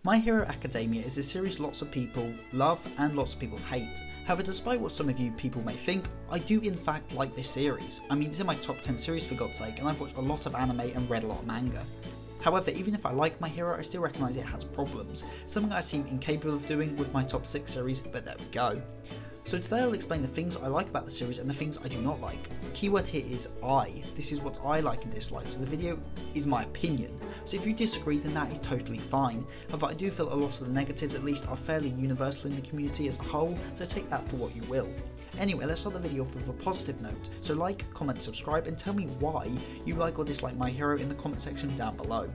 My Hero Academia is a series lots of people love and lots of people hate. However, despite what some of you people may think, I do in fact like this series. I mean, it's in my top 10 series for God's sake, and I've watched a lot of anime and read a lot of manga. However, even if I like My Hero, I still recognise it has problems, something I seem incapable of doing with my top 6 series, but there we go. So today I'll explain the things I like about the series and the things I do not like. Keyword here is I. This is what I like and dislike, so the video is my opinion. So if you disagree, then that is totally fine. However, I do feel a lot of the negatives at least are fairly universal in the community as a whole, so take that for what you will. Anyway, let's start the video off with a positive note, so like, comment, subscribe and tell me why you like or dislike My Hero in the comment section down below.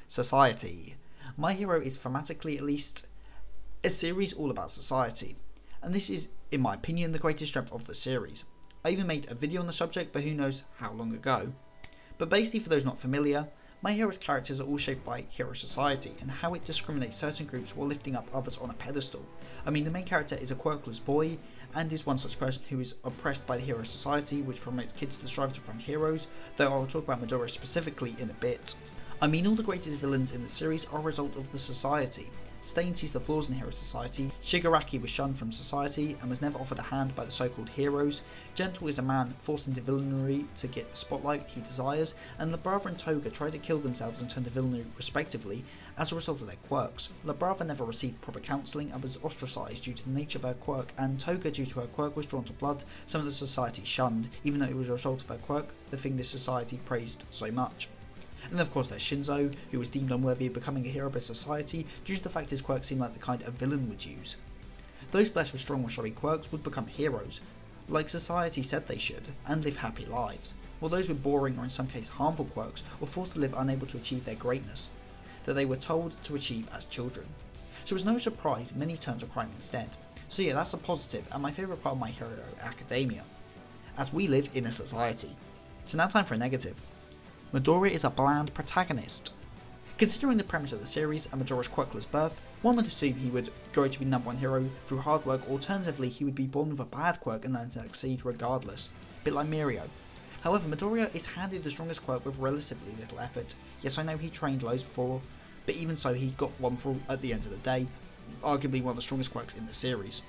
Society. My Hero is thematically at least a series all about society, and this is, in my opinion, the greatest strength of the series. I even made a video on the subject, but who knows how long ago. But basically, for those not familiar, My Hero's characters are all shaped by hero society and how it discriminates certain groups while lifting up others on a pedestal. I mean, the main character is a quirkless boy and is one such person who is oppressed by the hero society, which promotes kids to strive to become heroes, though I will talk about Midoriya specifically in a bit. I mean, all the greatest villains in the series are a result of the society. Stain sees the flaws in hero society, Shigaraki was shunned from society and was never offered a hand by the so-called heroes, Gentle is a man forced into villainy to get the spotlight he desires, and Labrava and Toga try to kill themselves and turn to villainy respectively as a result of their quirks. Labrava never received proper counselling and was ostracised due to the nature of her quirk, and Toga, due to her quirk, was drawn to blood, some of the society shunned, even though it was a result of her quirk, the thing this society praised so much. And then of course there's Shinzo, who was deemed unworthy of becoming a hero by society due to the fact his quirks seemed like the kind a villain would use. Those blessed with strong or showy quirks would become heroes, like society said they should, and live happy lives, while those with boring or in some cases harmful quirks were forced to live unable to achieve their greatness that they were told to achieve as children. So it's no surprise many turned to crime instead. So yeah, that's a positive and my favourite part of My Hero Academia, as we live in a society. So now time for a negative. Midoriya is a bland protagonist. Considering the premise of the series and Midoriya's quirkless birth, one would assume he would grow to be the #1 hero through hard work, or alternatively he would be born with a bad quirk and learn to succeed regardless, a bit like Mirio. However, Midoriya is handed the strongest quirk with relatively little effort. Yes, I know he trained loads before, but even so he got one for at the end of the day, arguably one of the strongest quirks in the series.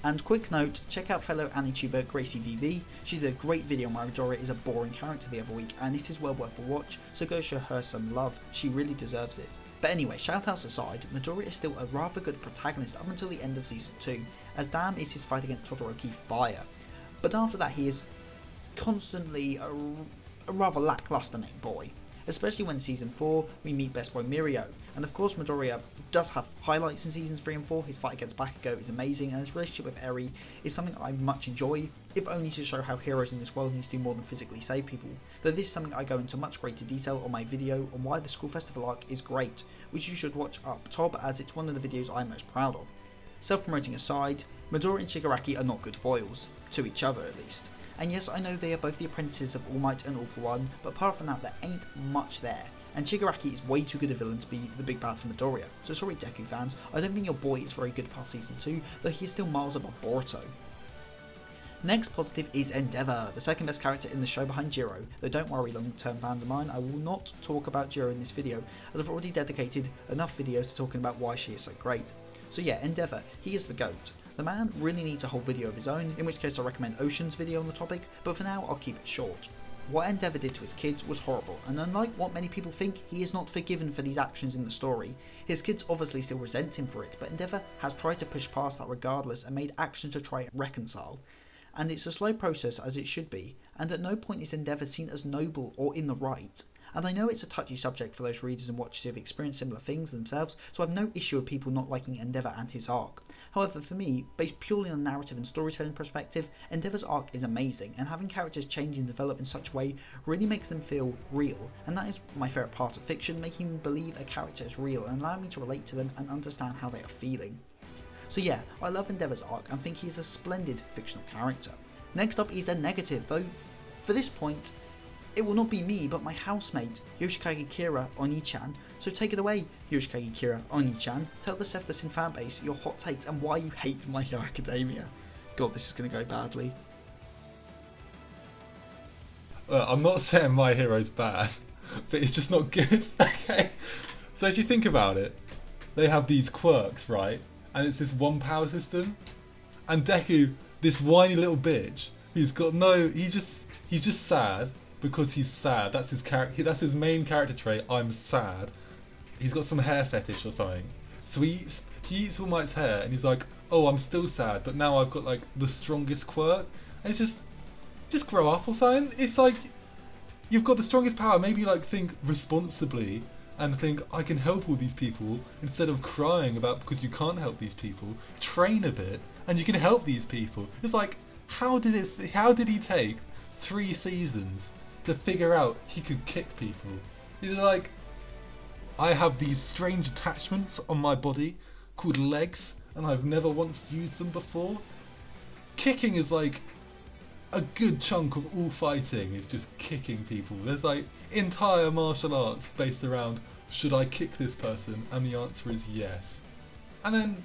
And quick note, check out fellow AniTuber Gracie VV, she did a great video on why Midoriya is a boring character the other week and it is well worth a watch, so go show her some love, she really deserves it. But anyway, shoutouts aside, Midoriya is still a rather good protagonist up until the end of season 2, as damn is his fight against Todoroki fire. But after that he is constantly a rather lackluster main boy, especially when in season 4 we meet best boy Mirio, and of course Midoriya does have highlights in seasons 3 and 4, his fight against Bakugo is amazing and his relationship with Eri is something I much enjoy, if only to show how heroes in this world need to do more than physically save people, though this is something I go into much greater detail on my video on why the school festival arc is great, which you should watch up top as it's one of the videos I'm most proud of. Self-promoting aside, Midoriya and Shigaraki are not good foils, to each other at least. And yes, I know they are both the apprentices of All Might and All For One, but apart from that there ain't much there, and Shigaraki is way too good a villain to be the big bad for Midoriya, so sorry Deku fans, I don't think your boy is very good past season 2, though he is still miles above Boruto. Next positive is Endeavor, the second best character in the show behind Jiro, though don't worry long term fans of mine, I will not talk about Jiro in this video, as I've already dedicated enough videos to talking about why she is so great. So yeah, Endeavor, he is the GOAT. The man really needs a whole video of his own, in which case I recommend Ocean's video on the topic, but for now I'll keep it short. What Endeavor did to his kids was horrible, and unlike what many people think, he is not forgiven for these actions in the story. His kids obviously still resent him for it, but Endeavor has tried to push past that regardless and made actions to try and reconcile. And it's a slow process as it should be, and at no point is Endeavor seen as noble or in the right. And I know it's a touchy subject for those readers and watchers who have experienced similar things themselves, so I have no issue with people not liking Endeavor and his arc. However, for me, based purely on narrative and storytelling perspective, Endeavor's arc is amazing, and having characters change and develop in such a way really makes them feel real, and that is my favourite part of fiction, making me believe a character is real and allowing me to relate to them and understand how they are feeling. So yeah, I love Endeavor's arc and think he is a splendid fictional character. Next up is a negative, though for this point, it will not be me, but my housemate, Yoshikage Kira Oni-chan. So take it away, Yoshikage Kira Oni-chan. Tell the Seth fanbase your hot takes and why you hate My Hero Academia. God, this is going to go badly. I'm not saying My Hero's bad, but it's just not good, okay? So if you think about it, they have these quirks, right? And it's this one power system. And Deku, this whiny little bitch, he's just sad because he's sad. That's his character. That's his main character trait. I'm sad. He's got some hair fetish or something. So he eats All Might's hair, and he's like, oh, I'm still sad, but now I've got like the strongest quirk. And it's just grow up or something. It's like, you've got the strongest power. Maybe like think responsibly and think, I can help all these people instead of crying about because you can't help these people. Train a bit and you can help these people. It's like, how did he take 3 seasons to figure out he could kick people? He's like, I have these strange attachments on my body called legs, and I've never once used them before. Kicking is like a good chunk of all fighting is just kicking people. There's like entire martial arts based around, should I kick this person? And the answer is yes. And then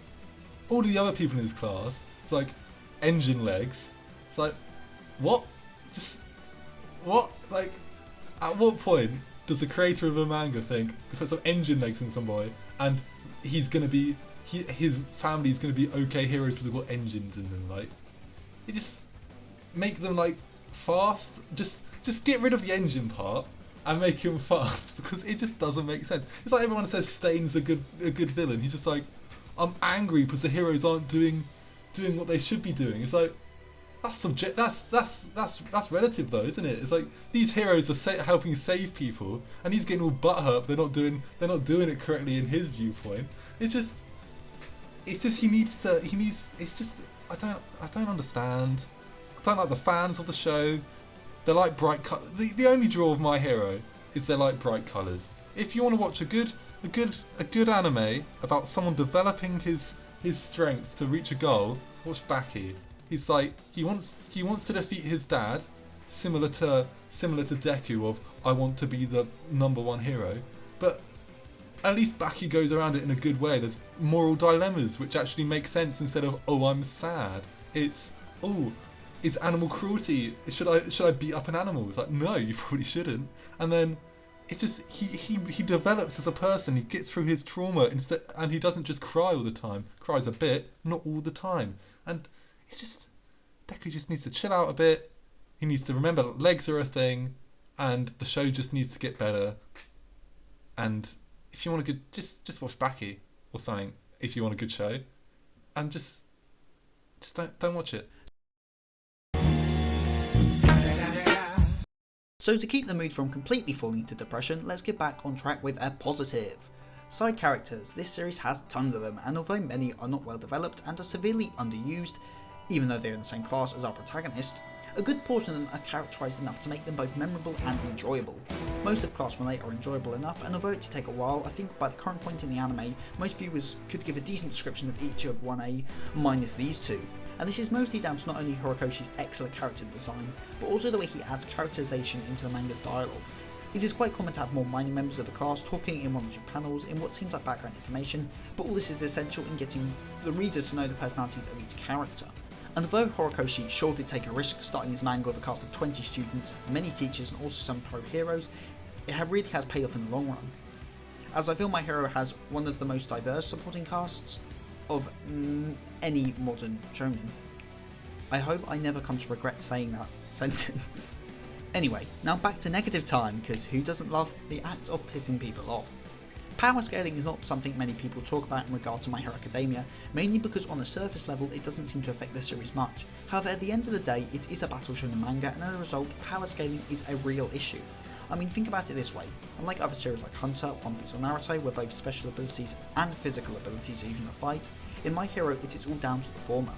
all of the other people in his class, it's like engine legs. It's like, what? Just what? Like, at what point does the creator of a manga think, put some engine legs in some boy and he's gonna be, his family's gonna be okay heroes because they've got engines in them? Like, you just make them like fast. Just get rid of the engine part and make him fast, because it just doesn't make sense. It's like everyone says Stain's a good villain. He's just like, I'm angry because the heroes aren't doing what they should be doing. It's like, that's relative though, isn't it? It's like these heroes are helping save people, and he's getting all butthurt. They're not doing it correctly in his viewpoint. It's just I don't understand. I don't like the fans of the show. They like bright colours. The only draw of My Hero is they like bright colours. If you want to watch a good anime about someone developing his strength to reach a goal, watch Baki. He's like, he wants to defeat his dad, similar to Deku of, I want to be the #1 hero, but at least Baki goes around it in a good way. There's moral dilemmas which actually make sense instead of, oh, I'm sad. It's, oh, is animal cruelty, should I beat up an animal? It's like, no, you probably shouldn't. And then it's just he develops as a person. He gets through his trauma instead, and he doesn't just cry all the time. Cries a bit, not all the time. And it's just, Deku just needs to chill out a bit. He needs to remember that legs are a thing, and the show just needs to get better. And if you want a good, just watch Baki or something. If you want a good show, and just don't watch it. So to keep the mood from completely falling into depression, let's get back on track with a positive. Side characters. This series has tons of them, and although many are not well developed and are severely underused, even though they're in the same class as our protagonist, a good portion of them are characterised enough to make them both memorable and enjoyable. Most of Class 1A are enjoyable enough, and although it did take a while, I think by the current point in the anime, most viewers could give a decent description of each of 1A, minus these two. And this is mostly down to not only Horikoshi's excellent character design, but also the way he adds characterization into the manga's dialogue. It is quite common to have more minor members of the cast talking in 1 or 2 panels in what seems like background information, but all this is essential in getting the reader to know the personalities of each character. And although Horikoshi sure did take a risk starting his manga with a cast of 20 students, many teachers and also some pro heroes, it really has paid off in the long run. As I feel My Hero has one of the most diverse supporting casts of any modern shonen. I hope I never come to regret saying that sentence. Anyway, now back to negative time, because who doesn't love the act of pissing people off? Power scaling is not something many people talk about in regard to My Hero Academia, mainly because on a surface level it doesn't seem to affect the series much. However, at the end of the day, it is a battle shonen manga, and as a result, power scaling is a real issue. I mean, think about it this way. Unlike other series like Hunter, One Piece or Naruto, where both special abilities and physical abilities are used in a fight, in My Hero it is all down to the former.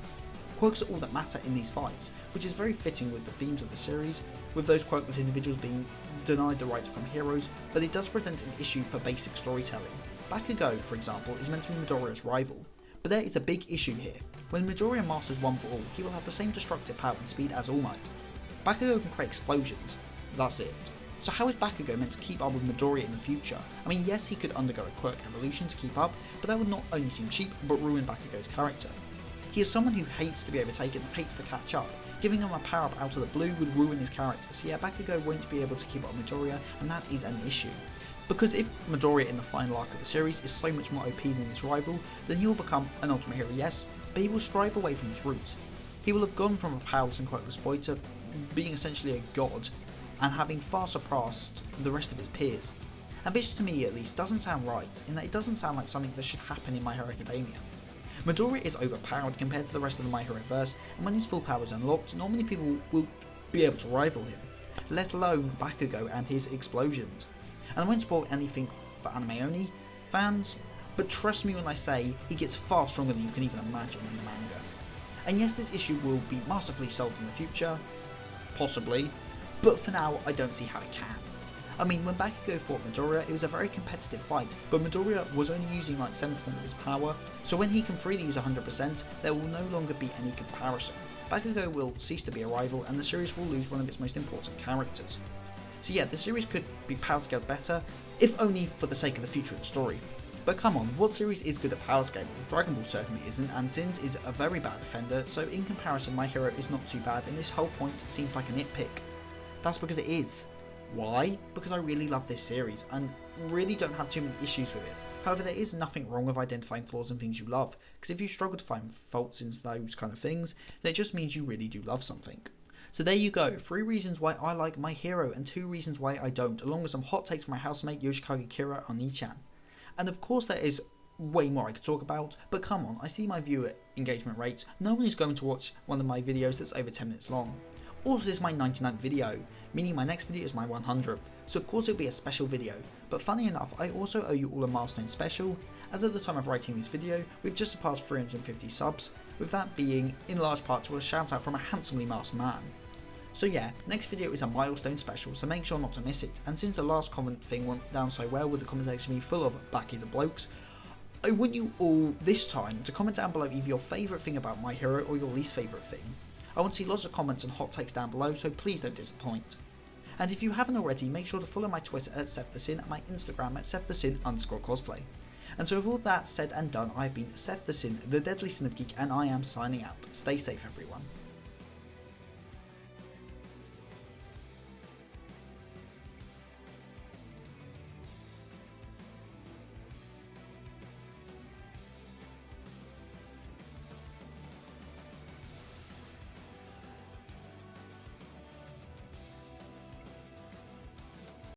Quirks are all that matter in these fights, which is very fitting with the themes of the series, with those quirkless individuals being denied the right to become heroes, but it does present an issue for basic storytelling. Bakugo, for example, is meant to be Midoriya's rival, but there is a big issue here. When Midoriya masters One for All, he will have the same destructive power and speed as All Might. Bakugo can create explosions, that's it. So how is Bakugo meant to keep up with Midoriya in the future? I mean, yes, he could undergo a quirk evolution to keep up, but that would not only seem cheap, but ruin Bakugo's character. He is someone who hates to be overtaken, hates to catch up. Giving him a power-up out of the blue would ruin his character, so yeah, Bakugo won't be able to keep up with Midoriya, and that is an issue. Because if Midoriya in the final arc of the series is so much more OP than his rival, then he will become an ultimate hero, yes, but he will strive away from his roots. He will have gone from a powerless and quirkless boy to being essentially a god, and having far surpassed the rest of his peers. And this to me at least doesn't sound right, in that it doesn't sound like something that should happen in My Hero Academia. Midoriya is overpowered compared to the rest of the My Hero verse, and when his full power is unlocked, not many people will be able to rival him, let alone Bakugo and his explosions. And I won't spoil anything for anime only fans, but trust me when I say he gets far stronger than you can even imagine in the manga. And yes, this issue will be masterfully solved in the future, possibly, but for now I don't see how it can. I mean, when Bakugo fought Midoriya, it was a very competitive fight, but Midoriya was only using like 7% of his power, so when he can freely use 100%, there will no longer be any comparison. Bakugo will cease to be a rival, and the series will lose one of its most important characters. So yeah, the series could be power scaled better, if only for the sake of the future of the story. But come on, what series is good at power scaling? Dragon Ball certainly isn't, and Sins is a very bad defender, so in comparison My Hero is not too bad, and this whole point seems like a nitpick. That's because it is. Why? Because I really love this series, and really don't have too many issues with it. However, there is nothing wrong with identifying flaws in things you love, because if you struggle to find faults in those kind of things, then it just means you really do love something. So there you go, 3 reasons why I like My Hero and 2 reasons why I don't, along with some hot takes from my housemate Yoshikage Kira on Nichan. And of course there is way more I could talk about, but come on, I see my viewer engagement rates, no one is going to watch one of my videos that's over 10 minutes long. Also, this is my 99th video, meaning my next video is my 100th, so of course it'll be a special video, but funny enough, I also owe you all a milestone special, as at the time of writing this video, we've just surpassed 350 subs, with that being in large part to a shout out from a handsomely masked man. So yeah, next video is a milestone special, so make sure not to miss it, and since the last comment thing went down so well with the comment section being full of backies of blokes, I want you all this time to comment down below either your favourite thing about My Hero or your least favourite thing. I want to see lots of comments and hot takes down below, so please don't disappoint. And if you haven't already, make sure to follow my Twitter at SethTheSin and my Instagram at SethTheSin_cosplay. And so with all that said and done, I've been Seth the Sin, the deadly sin of geek, and I am signing out. Stay safe everyone.